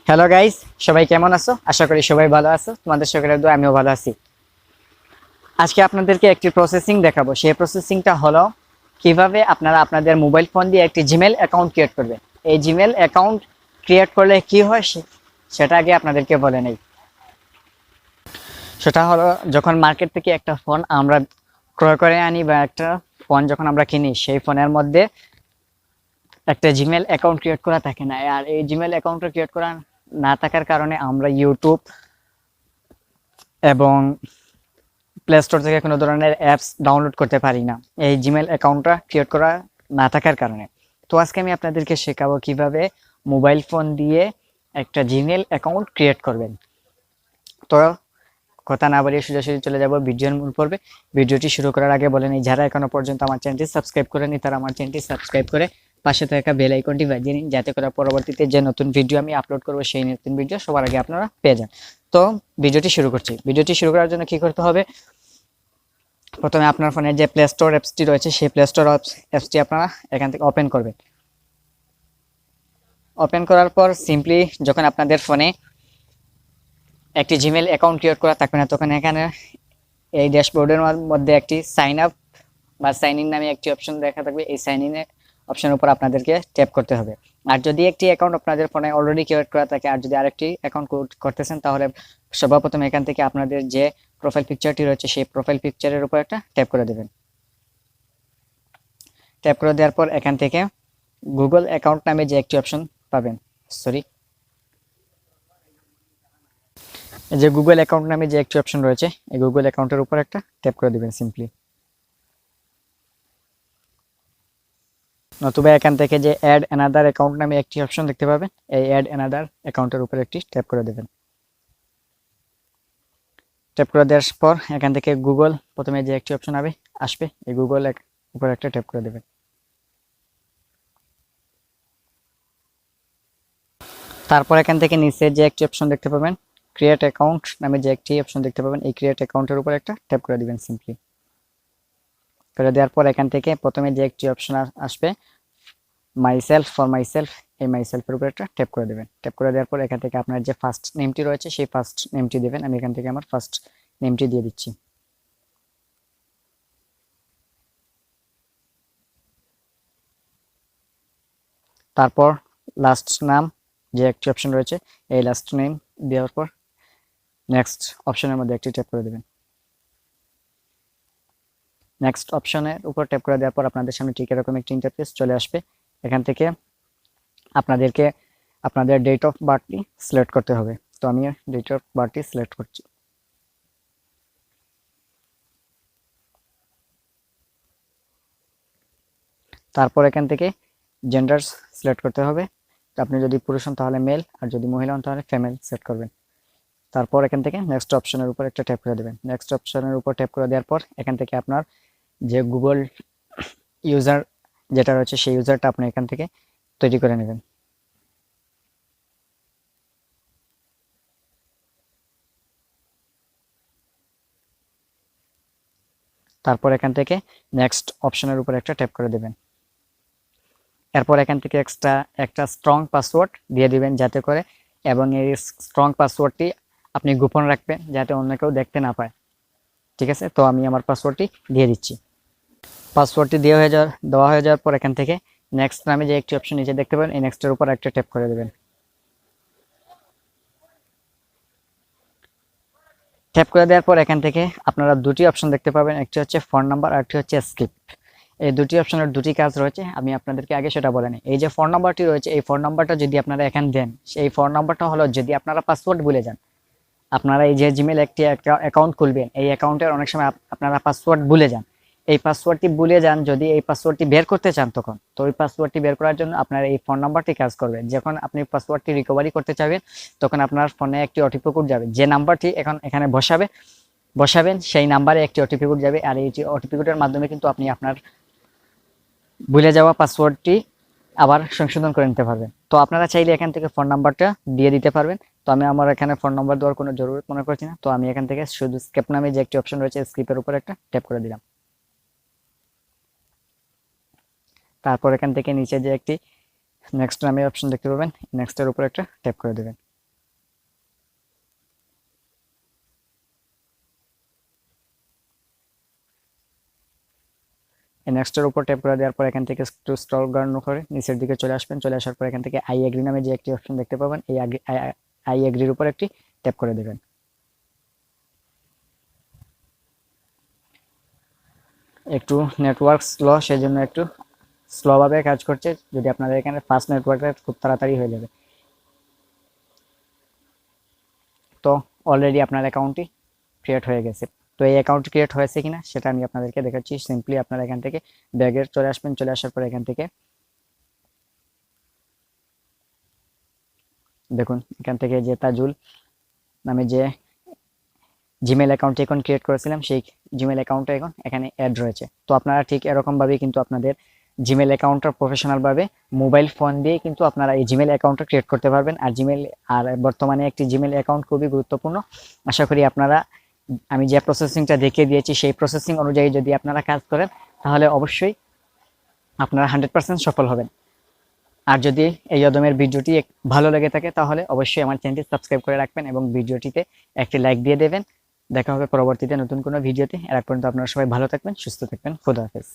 Hello guys, সবাই কেমন আছো? আশা করি সবাই ভালো আছো। তোমাদের সকলের দোয়া আমিও ভালো আছি। আজকে আপনাদেরকে একটি প্রসেসিং দেখাবো। সেই প্রসেসিংটা হলো কিভাবে আপনারা আপনাদের মোবাইল ফোন দিয়ে একটি জিমেল অ্যাকাউন্ট ক্রিয়েট করবেন। এই জিমেল অ্যাকাউন্ট ক্রিয়েট করলে কি হয় সেটা আগে আপনাদেরকে বলে নেই। সেটা হলো যখন মার্কেট থেকে একটা ফোন আমরা ক্রয় করে আনি বা একটা ফোন যখন আমরা কিনি, সেই ফোনের মধ্যে একটা জিমেল অ্যাকাউন্ট ক্রিয়েট করা থাকে না। আর এই জিমেল অ্যাকাউন্টটা ক্রিয়েট করা না থাকার কারণে আমরা ইউটিউব এবং প্লে স্টোর থেকে কোনো ধরনের অ্যাপস ডাউনলোড করতে পারি না, এই জিমেল অ্যাকাউন্টটা ক্রিয়েট করা না থাকার কারণে। তো আজকে আমি আপনাদেরকে শেখাবো কিভাবে মোবাইল ফোন দিয়ে একটা জিমেল অ্যাকাউন্ট ক্রিয়েট করবেন। তো কথা না বাড়িয়ে সোজাসুজি চলে যাব ভিডিওর মূল পর্বে। ভিডিওটি শুরু করার আগে বলে নিই, যারা এখনো পর্যন্ত আমার চ্যানেলটি সাবস্ক্রাইব করেনি তারা আমার চ্যানেলটি সাবস্ক্রাইব করে পাশে থাকা বেল আইকনটি বাজিয়ে নিন, যাতে করে পরবর্তীতে যে নতুন ভিডিও আমি আপলোড করব সেই নতুন ভিডিও সবার আগে আপনারা পেয়ে যান। তো ভিডিওটি শুরু করছি। ভিডিওটি শুরু করার জন্য কি করতে হবে, প্রথমে আপনার ফোনে যে প্লে স্টোর অ্যাপসটি রয়েছে সেই প্লে স্টোর অ্যাপসটি আপনারা এখান থেকে ওপেন করবেন। ওপেন করার পর সিম্পলি যখন আপনাদের ফোনে একটি জিমেল অ্যাকাউন্ট ক্রিয়েট করা থাকবে না, তখন এখানে এই ড্যাশবোর্ডের মধ্যে একটি সাইন আপ বা সাইন ইন নামে একটি অপশন দেখা থাকবে। এই সাইন ইন অপশনের উপর আপনাদেরকে ট্যাপ করতে হবে। আর যদি একটি অ্যাকাউন্ট আপনাদের ফোনে অলরেডি ক্রিয়েট করা থাকে আর যদি আরেকটি অ্যাকাউন্ট করতেছেন, তাহলে সর্বপ্রথম এখান থেকে আপনাদের যে প্রোফাইল পিকচারটি রয়েছে সেই প্রোফাইল পিকচারের উপর একটা ট্যাপ করে দেবেন। ট্যাপ করে দেওয়ার পর এখান থেকে গুগল অ্যাকাউন্ট নামে যে একটি অপশন পাবেন, এই যে গুগল অ্যাকাউন্ট নামে যে একটি অপশন রয়েছে, এই গুগল অ্যাকাউন্টের উপর একটা ট্যাপ করে দিবেন সিম্পলি। নতুবা এখান থেকে যে অ্যাড অ্যানাদার অ্যাকাউন্ট নামে একটি অপশন দেখতে পাবেন, এই অ্যাড অ্যানাদার অ্যাকাউন্টের উপর একটি ট্যাপ করে দেবেন। ট্যাপ করে দেওয়ার পর এখান থেকে গুগল প্রথমে যে একটি অপশন আসবে, এই গুগল উপর একটা ট্যাপ করে দেবেন। তারপর এখান থেকে নিচে যে একটি অপশন দেখতে পাবেন, ক্রিয়েট অ্যাকাউন্ট নামে যে একটি অপশন দেখতে পাবেন, এই ক্রিয়েট অ্যাকাউন্টের উপর একটা ট্যাপ করে দিবেন সিম্পলি। করে দেওয়ার পর এখান থেকে প্রথমে যে একটি অপশন আসবে মাইসেলফ, ফর মাইসেলফ, এই মাইসেলফের উপর একটা ট্যাপ করে দেবেন। ট্যাপ করে দেওয়ার পর এখান থেকে আপনার যে ফার্স্ট নেমটি রয়েছে সেই ফার্স্ট নেমটি দেবেন। আমি এখান থেকে আমার ফার্স্ট নেমটি দিয়ে দিচ্ছি। তারপর লাস্ট নাম যে একটি অপশন রয়েছে, এই লাস্ট নেম দেওয়ার পর নেক্সট অপশনের মধ্যে একটি ট্যাপ করে দেবেন। নেক্সট অপশনের উপর ট্যাপ করে দেওয়ার পর আপনাদের সামনে ঠিক এরকম একটি ইন্টারফেস চলে আসবে। এখান থেকে আপনাদেরকে আপনাদের ডেট অফ বার্থটি সিলেক্ট করতে হবে। তো আমি ডেট অফ বার্থটি সিলেক্ট করছি। তারপর এখান থেকে জেন্ডার সিলেক্ট করতে হবে। আপনি যদি পুরুষ হন তাহলে মেল, আর যদি মহিলা হন তাহলে ফিমেল সেট করবেন। তারপর এখান থেকে নেক্সট অপশনের উপর একটা ট্যাপ করে দেবেন। নেক্সট অপশনের উপর ট্যাপ করে দেওয়ার পর এখান থেকে আপনার যে গুগল ইউজার যেটা রয়েছে সেই ইউজারটা আপনি এখান থেকে তৈরি করে নেবেন। তারপর এখান থেকে নেক্সট অপশনের উপর একটা ট্যাপ করে দেবেন। এরপর এখান থেকে এক্সট্রা একটা স্ট্রং পাসওয়ার্ড দিয়ে দিবেন, যাতে করে এবং এই স্ট্রং পাসওয়ার্ডটি আপনি গোপন রাখবেন যাতে অন্য কেউ দেখতে না পায়। ঠিক আছে, তো আমি আমার পাসওয়ার্ডটি দিয়ে দিচ্ছি। পাসওয়ার্ডটি দেওয়া হয়ে যাওয়ার পর এখান থেকে নেক্সট নামে যে একটি অপশন নিচে দেখতে পাবেন, এই নেক্সটের উপর একটা ট্যাপ করে দেবেন। ট্যাপ করে দেওয়ার পর এখান থেকে আপনারা দুটি অপশন দেখতে পাবেন, একটি হচ্ছে ফোন নাম্বার আর একটি হচ্ছে স্কিপ। এই দুটি অপশনের দুটি কাজ রয়েছে, আমি আপনাদেরকে আগে সেটা বলে নিই। এই যে ফোন নাম্বারটি রয়েছে, এই ফোন নাম্বারটা যদি আপনারা এখানে দেন, সেই ফোন নাম্বারটা হলো যদি আপনারা পাসওয়ার্ড ভুলে যান। আপনারা এই যে জিমেল একটি অ্যাকাউন্ট খুলবেন, এই অ্যাকাউন্টের অনেক সময় আপনারা পাসওয়ার্ড ভুলে যান। এই পাসওয়ার্ডটি ভুলে যান, যদি এই পাসওয়ার্ডটি বের করতে চান তখন, তো ওই পাসওয়ার্ডটি বের করার জন্য আপনার এই ফোন নাম্বারটি কাজ করবে। যখন আপনি পাসওয়ার্ডটি রিকভারি করতে চাইবেন, তখন আপনার ফোনে একটি ওটিপি কোড যাবে, যে নাম্বারটি এখন এখানে বসাবেন সেই নাম্বারে একটি ওটিপি কোড যাবে। আর এই ওটিপি কোডের মাধ্যমে কিন্তু আপনি আপনার ভুলে যাওয়া পাসওয়ার্ডটি আবার সংশোধন করে নিতে পারবেন। তো আপনারা চাইলে এখান থেকে ফোন নাম্বারটা দিয়ে দিতে পারবেন। তো আমি আমার এখানে ফোন নাম্বার দেওয়ার কোনো জরুরত মনে করছি না, তো আমি এখান থেকে শুধু স্কিপ নামে যে একটি অপশন রয়েছে স্কিপের উপর একটা ট্যাপ করে দিলাম। তারপর এখান থেকে নিচে যে একটি নেক্সট নামে অপশন দেখতে পাবেন, নেক্সটের উপর একটা ট্যাপ করে দেবেন। নেক্সটের উপর ট্যাপ করে দেওয়ার পর এখান থেকে একটু স্ক্রল ডাউন করে নিচের দিকে চলে আসবেন। চলে আসার পর এখান থেকে আই এগ্রি নামে যে একটি অপশন দেখতে পাবেন, এই আই এগ্রির উপর একটি ট্যাপ করে দেবেন। একটু নেটওয়ার্ক স্লো, সেজন্য একটু স্লোভাবে কাজ করছে। যদি আপনাদের এখানে ফাস্ট নেটওয়ার্কটা খুব তাড়াতাড়ি হয়ে যাবে। তো অলরেডি আপনার অ্যাকাউন্টটি ক্রিয়েট হয়ে গেছে। তো এই অ্যাকাউন্ট ক্রিয়েট হয়েছে কিনা সেটা আমি আপনাদেরকে দেখাচ্ছি। সিম্পলি আপনারা এখান থেকে ব্যাগে চলে আসবেন। চলে আসার পর এখান থেকে দেখুন, এখান থেকে যে তাজুল নামে যে জিমেল অ্যাকাউন্টটি এখন ক্রিয়েট করেছিলাম, সেই জিমেল অ্যাকাউন্টটা এখন এখানে অ্যাড রয়েছে। তো আপনারা ঠিক এরকমভাবেই কিন্তু আপনাদের জিমেল অ্যাকাউন্টটা প্রফেশনালভাবে মোবাইল ফোন দিয়ে কিন্তু আপনারা এই জিমেল অ্যাকাউন্টটা ক্রিয়েট করতে পারবেন। আর বর্তমানে একটি জিমেল অ্যাকাউন্ট খুবই গুরুত্বপূর্ণ। আশা করি আপনারা, আমি যে প্রসেসিংটা দেখিয়ে দিয়েছি সেই প্রসেসিং অনুযায়ী যদি আপনারা কাজ করেন তাহলে অবশ্যই আপনারা 100% সফল হবেন। আর যদি এই অদমের ভিডিওটি ভালো লেগে থাকে তাহলে অবশ্যই আমার চ্যানেলটি সাবস্ক্রাইব করে রাখবেন এবং ভিডিওটিতে একটি লাইক দিয়ে দেবেন। দেখা হবে পরবর্তীতে নতুন কোনো ভিডিওতে। এর আগ পর্যন্ত আপনারা সবাই ভালো থাকবেন, সুস্থ থাকবেন। খোদা হাফেজ।